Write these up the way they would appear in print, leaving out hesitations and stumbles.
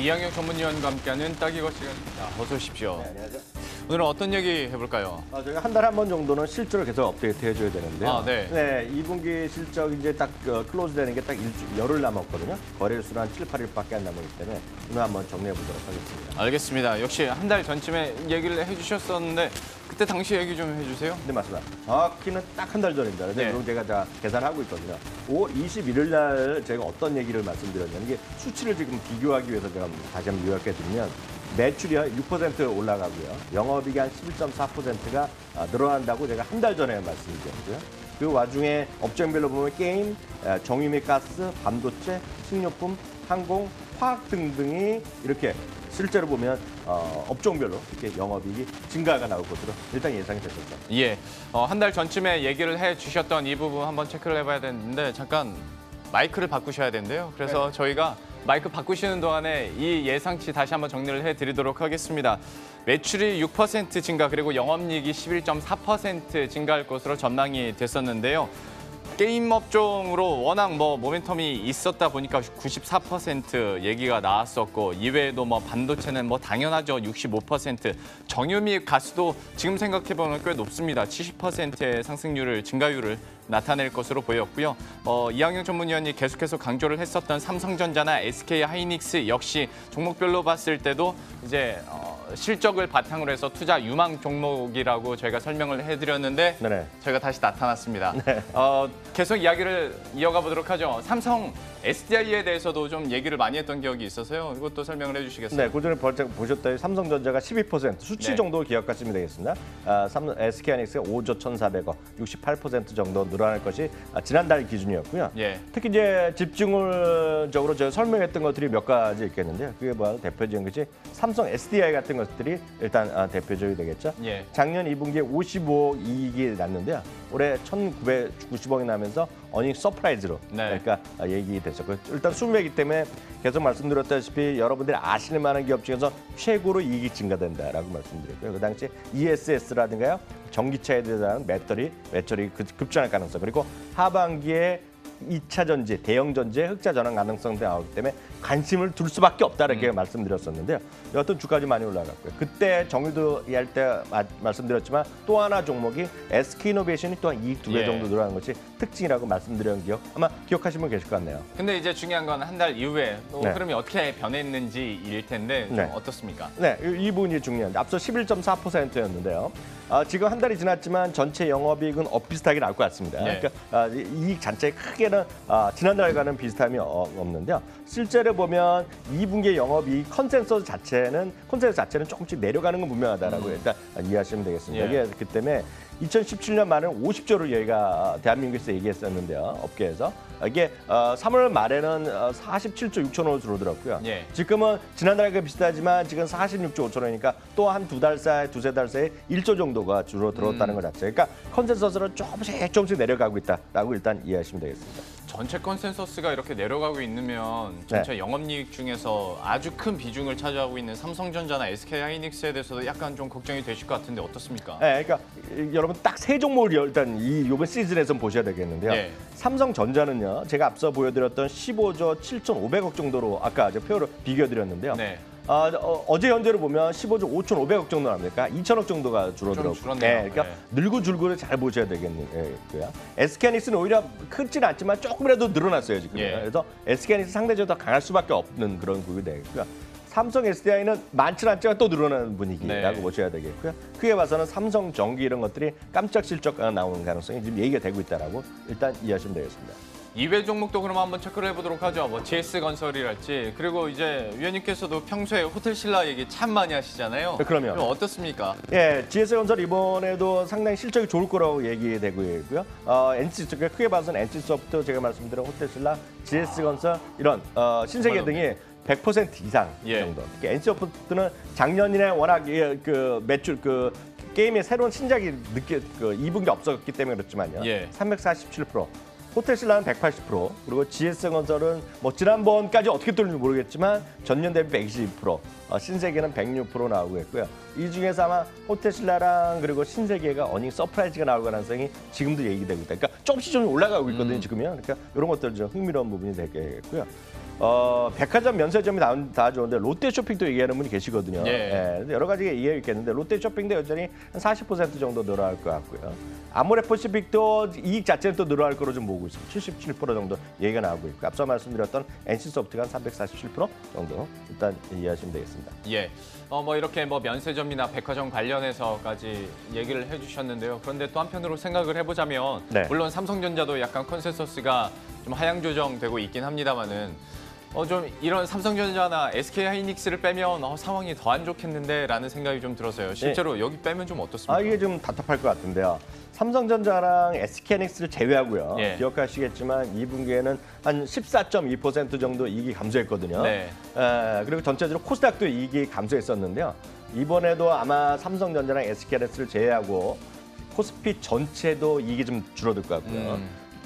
이항영 전문위원과 함께하는 딱이거 시간입니다. 어서 오십시오. 네, 안녕하세요. 오늘은 어떤 얘기 해볼까요? 저희가 한 달에 한 번 정도는 실적을 계속 업데이트 해줘야 되는데요. 네. 2분기 실적 이제 딱 클로즈 되는 게 딱 열흘 남았거든요. 거래일수는 한 7, 8일밖에 안 남았기 때문에 오늘 한번 정리해 보도록 하겠습니다. 알겠습니다. 역시 한 달 전쯤에 얘기를 해주셨었는데 그때 당시 얘기 좀 해주세요. 네, 맞습니다. 정확히는 딱 한 달 전입니다. 근데 네. 그럼 제가 다 계산하고 있거든요. 5월 21일 날 제가 어떤 얘기를 말씀드렸냐면 이게 수치를 지금 비교하기 위해서 제가 다시 한번 요약해 드리면 매출이 6% 올라가고요. 영업이익이 한 11.4%가 늘어난다고 제가 한 달 전에 말씀드렸고요. 그 와중에 업종별로 보면 게임, 정유 및 가스, 반도체, 식료품, 항공, 화학 등등이 이렇게 실제로 보면 업종별로 이렇게 영업이익이 증가가 나올 것으로 일단 예상이 됐었죠. 예, 한 달 전쯤에 얘기를 해주셨던 이 부분 한번 체크를 해봐야 되는데 잠깐 마이크를 바꾸셔야 된대요. 그래서 저희가 마이크 바꾸시는 동안에 이 예상치 다시 한번 정리를 해드리도록 하겠습니다. 매출이 6% 증가 그리고 영업이익이 11.4% 증가할 것으로 전망이 됐었는데요. 게임 업종으로 워낙 모멘텀이 있었다 보니까 94% 얘기가 나왔었고 이외에도 반도체는 당연하죠 65%, 정유 및 가스도 지금 생각해보면 꽤 높습니다. 70%의 상승률을 증가율을 나타낼 것으로 보였고요. 이항영 전문위원이 계속해서 강조를 했었던 삼성전자나 SK하이닉스 역시 종목별로 봤을 때도 이제 실적을 바탕으로 해서 투자 유망 종목이라고 저희가 설명을 해드렸는데 네네. 저희가 다시 나타났습니다. 네. 계속 이야기를 이어가 보도록 하죠. 삼성 SDI에 대해서도 좀 얘기를 많이 했던 기억이 있어서요. 이것도 설명을 해주시겠어요? 네, 고전에 보셨다시피 삼성전자가 12% 수치 네. 정도 기억하시면 되겠습니다. SK하이닉스가 5조 1,400억, 68% 정도 늘어날 것이 지난달 기준이었고요. 예. 특히 이제 집중적으로 제가 설명했던 것들이 몇 가지 있겠는데요. 그게 바로 대표적인 것이 삼성 SDI 같은 것들이 일단 대표적이 되겠죠. 예. 작년 2분기에 55억 이익이 났는데요. 올해 1,990억이 나면서 어닝 서프라이즈로 네. 그러니까 얘기됐었고요. 일단 수매이기 때문에 계속 말씀드렸다시피 여러분들이 아실 만한 기업 중에서 최고로 이익이 증가된다라고 말씀드렸고요. 그 당시 ESS라든가요. 전기차에 대한 매출이 급증할 가능성 그리고 하반기에 2차 전지, 대형 전지의 흑자 전환 가능성도 나오기 때문에 관심을 둘 수밖에 없다라고 말씀드렸었는데요. 여하튼 주가지 많이 올라갔고요. 그때 정유도 할 때 말씀드렸지만 또 하나 종목이 SK이노베이션이 또한 이익 2배 정도 늘어난 것이 특징이라고 말씀드린 기억 아마 기억하시면 계실 것 같네요. 근데 이제 중요한 건 한 달 이후에 또 네. 흐름이 어떻게 변했는지일 텐데 좀 네. 어떻습니까? 네, 이 부분이 중요한데 앞서 11.4%였는데요. 지금 한 달이 지났지만 전체 영업이익은 비슷하게 나올 것 같습니다. 네. 그러니까 이익 자체 크게는 지난달과는 비슷함이 없는데요. 실제로 보면 2분기 영업이익 컨센서스 자체는 조금씩 내려가는 건 분명하다라고 일단 이해하시면 되겠습니다. 예. 이게 그 때문에 2017년 말에는 50조를 여기가 대한민국에서 얘기했었는데요. 업계에서. 이게 3월 말에는 47조 6천원으로 줄어들었고요. 예. 지금은 지난달과 비슷하지만 지금 46조 5천원이니까 또 한 두세 달 사이에 1조 정도가 줄어들었다는 것 자체. 그러니까 컨센서스는 조금씩 내려가고 있다라고 일단 이해하시면 되겠습니다. 전체 컨센서스가 이렇게 내려가고 있으면 전체 영업이익 중에서 아주 큰 비중을 차지하고 있는 삼성전자나 SK하이닉스에 대해서도 약간 좀 걱정이 되실 것 같은데 어떻습니까? 네, 그러니까 여러분 딱 세 종목을 일단 이번 시즌에서 보셔야 되겠는데요. 예. 삼성전자는요, 제가 앞서 보여드렸던 15조 7,500억 정도로 아까 표로 비교드렸는데요. 네. 어제 현재로 보면 15조 5,500억 정도 나옵니까? 2천억 정도가 줄어들었고. 좀 줄었네요. 네, 그러니까 늘고 줄고를 잘 보셔야 되겠고요. SK하이닉스는 오히려 크지는 않지만 조금이라도 늘어났어요 지금. 예. 그래서 SK하이닉스 상대적으로 더 강할 수밖에 없는 그런 구역이 되겠고요. 삼성 SDI는 많지 않지만 또 늘어나는 분위기라고 네. 보셔야 되겠고요. 크게 봐서는 삼성전기 이런 것들이 깜짝 실적가 나오는 가능성이 지금 얘기가 되고 있다라고 일단 이해하시면 되겠습니다. 이외 종목도 그럼 한번 체크를 해보도록 하죠. GS건설이랄지 그리고 이제 위원님께서도 평소에 호텔신라 얘기 참 많이 하시잖아요. 네, 그럼요. 그럼 어떻습니까? 예, GS건설 이번에도 상당히 실적이 좋을 거라고 얘기되고 있고요. NC 크게 봐서는 NC소프트 제가 말씀드린 호텔신라, GS건설 이런 신세계 등이 100% 이상 예. 정도. NC소프트는 작년에 워낙 그 매출 게임의 새로운 신작이 2분기 없었기 때문에 그렇지만요. 예. 347%. 호텔신라는 180%, 그리고 GS건설은 지난번까지 어떻게 뚫는지 모르겠지만 전년 대비 120%, 신세계는 106% 나오고 있고요. 이 중에서 아마 호텔신라랑 그리고 신세계가 어닝 서프라이즈가 나올 가능성이 지금도 얘기되고 있다. 그러니까 조금씩 좀 올라가고 있거든요, 지금요. 그러니까 이런 것들 좀 흥미로운 부분이 되겠고요. 백화점 면세점이 다 좋은데 롯데 쇼핑도 얘기하는 분이 계시거든요. 예. 여러 가지 이해가 있겠는데 롯데 쇼핑도 여전히 한 40% 정도 늘어날 것 같고요. 아모레퍼시픽도 이익 자체는 또 늘어날 거로 좀 보고 있습니다. 77% 정도 얘기가 나오고 있고 앞서 말씀드렸던 NC소프트가 한 347% 정도 일단 이해하시면 되겠습니다. 예. 뭐 이렇게 뭐 면세점이나 백화점 관련해서까지 얘기를 해주셨는데요. 그런데 또 한편으로 생각을 해보자면 네. 물론 삼성전자도 약간 컨센서스가 좀 하향 조정되고 있긴 합니다만은 좀 이런 삼성전자나 SK하이닉스를 빼면 상황이 더 안 좋겠는데라는 생각이 좀 들어서요. 실제로 여기 빼면 좀 어떻습니까? 이게 좀 답답할 것 같은데요. 삼성전자랑 SK하이닉스를 제외하고요. 예. 기억하시겠지만 2분기에는 한 14.2% 정도 이익이 감소했거든요. 네. 그리고 전체적으로 코스닥도 이익이 감소했었는데요. 이번에도 아마 삼성전자랑 SK하이닉스를 제외하고 코스피 전체도 이익이 좀 줄어들 것 같고요.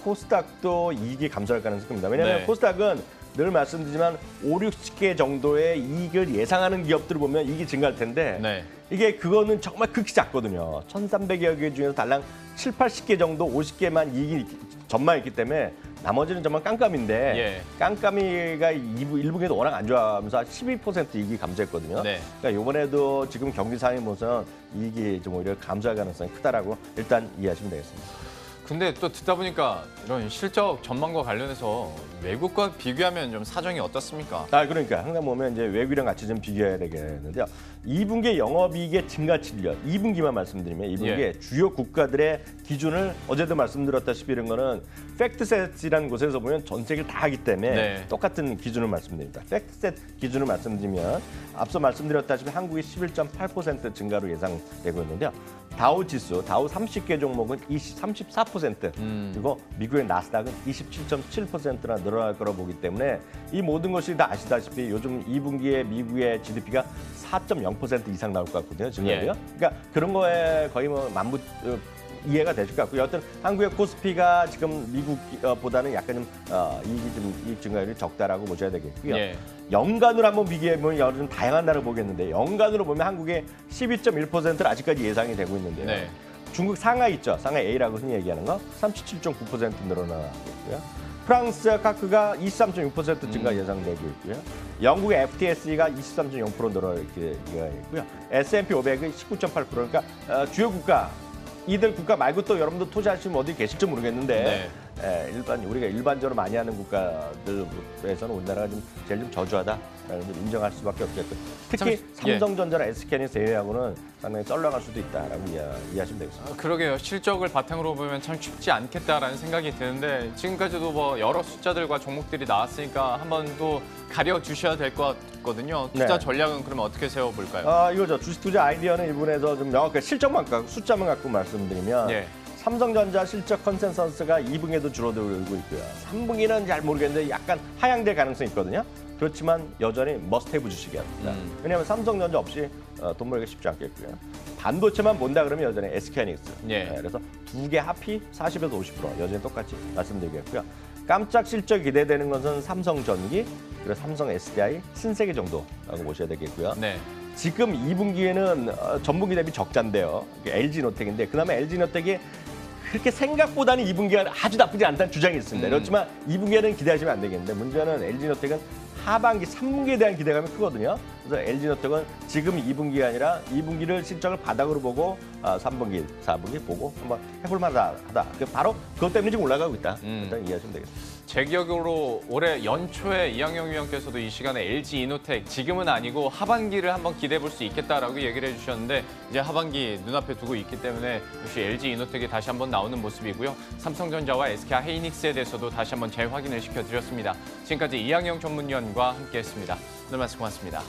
코스닥도 이익이 감소할 가능성이 큽니다. 왜냐하면 네. 코스닥은 늘 말씀드리지만 5, 60개 정도의 이익을 예상하는 기업들을 보면 이익이 증가할 텐데 네. 이게 그거는 정말 극히 작거든요. 1,300여 개 중에서 달랑 7, 80개 정도 50개만 이익이 전망했기 때문에 나머지는 정말 깜깜인데 예. 깜깜이가 1분기에도 워낙 안 좋아하면서 12% 이익이 감소했거든요. 네. 그러니까 이번에도 지금 경기 상황을 보면 이익이 좀 오히려 감소할 가능성이 크다라고 일단 이해하시면 되겠습니다. 근데 또 듣다 보니까 이런 실적 전망과 관련해서 외국과 비교하면 좀 사정이 어떻습니까? 그러니까 항상 보면 이제 외국이랑 같이 좀 비교해야 되겠는데요. 2분기 영업이익의 증가치를요. 2분기만 말씀드리면 2분기에 예. 주요 국가들의 기준을 어제도 말씀드렸다시피 이런 거는 팩트셋이라는 곳에서 보면 전 세계를 다 하기 때문에 네. 똑같은 기준을 말씀드립니다. 팩트셋 기준을 말씀드리면 앞서 말씀드렸다시피 한국이 11.8% 증가로 예상되고 있는데요. 다우 지수, 다우 30개 종목은 34%, 그리고 미국의 나스닥은 27.7%나 늘어날 거라고 보기 때문에 이 모든 것이 다 아시다시피 요즘 2분기에 미국의 GDP가 4.0% 이상 나올 것 같거든요. 증가율이요. 예. 그러니까 그런 거에 거의 뭐 이해가 되실 것 같고요. 여튼 한국의 코스피가 지금 미국보다는 약간 좀 이익 증가율이 적다라고 보셔야 되겠고요. 예. 연간으로 한번 비교해보면 여러 좀 다양한 나라를 보겠는데 연간으로 보면 한국의 12.1%를 아직까지 예상이 되고 있는데요. 네. 중국 상하이 있죠. 상하이 A라고 흔히 얘기하는 거 37.9% 늘어나고요. 프랑스 카크가 23.6% 증가 예상되고 있고요. 영국의 FTSE가 23.0% 늘어나게 있고요. S&P 500은 19.8% 그러니까 주요 국가 이들 국가 말고 또 여러분들 투자하시면 어디 계실지 모르겠는데 우리가 일반적으로 많이 하는 국가들에서는 우리나라가 좀 제일 좀 저조하다라는 걸 인정할 수밖에 없겠고요. 특히 삼성전자나 SK하이닉스 제외하고는 상당히 썰렁할 수도 있다라고 이해하시면 되겠습니다. 그러게요. 실적을 바탕으로 보면 참 쉽지 않겠다라는 생각이 드는데 지금까지도 뭐 여러 숫자들과 종목들이 나왔으니까 한번 또 가려주셔야 될 것 같거든요. 투자 네. 전략은 그러면 어떻게 세워볼까요? 이거죠. 주식 투자 아이디어는 일본에서 좀 명확하게 실적만 갖고 숫자만 갖고 말씀드리면 예. 삼성전자 실적 컨센서스가 2분기에도 줄어들고 있고요. 3분기는 잘 모르겠는데 약간 하향될 가능성이 있거든요. 그렇지만 여전히 머스트헤브 주식이랍니다. 왜냐하면 삼성전자 없이 돈 벌기가 쉽지 않겠고요. 반도체만 본다 그러면 여전히 SK하이닉스. 예. 그래서 두 개 합이 40에서 50% 여전히 똑같이 말씀드리겠고요. 깜짝 실적 기대되는 것은 삼성전기, 그리고 삼성 SDI, 신세계 정도라고 보셔야 되겠고요. 네. 지금 2분기에는 전분기 대비 적자인데요. LG노텍인데 그다음에 LG노텍이 그렇게 생각보다는 2분기가 아주 나쁘지 않다는 주장이 있습니다. 그렇지만 2분기에는 기대하시면 안 되겠는데 문제는 LG노텍은 하반기 3분기에 대한 기대감이 크거든요. 그래서 LG노텍은 지금 2분기가 아니라 2분기를 실적을 바닥으로 보고 3분기, 4분기 보고 한번 해볼 만하다. 바로 그것 때문에 지금 올라가고 있다. 일단 이해하시면 되겠습니다. 제 기억으로 올해 연초에 이항영 위원께서도 이 시간에 LG 이노텍 지금은 아니고 하반기를 한번 기대해 볼 수 있겠다라고 얘기를 해주셨는데 이제 하반기 눈앞에 두고 있기 때문에 역시 LG 이노텍이 다시 한번 나오는 모습이고요. 삼성전자와 SK하이닉스에 대해서도 다시 한번 재확인을 시켜드렸습니다. 지금까지 이항영 전문위원과 함께했습니다. 오늘 말씀 고맙습니다.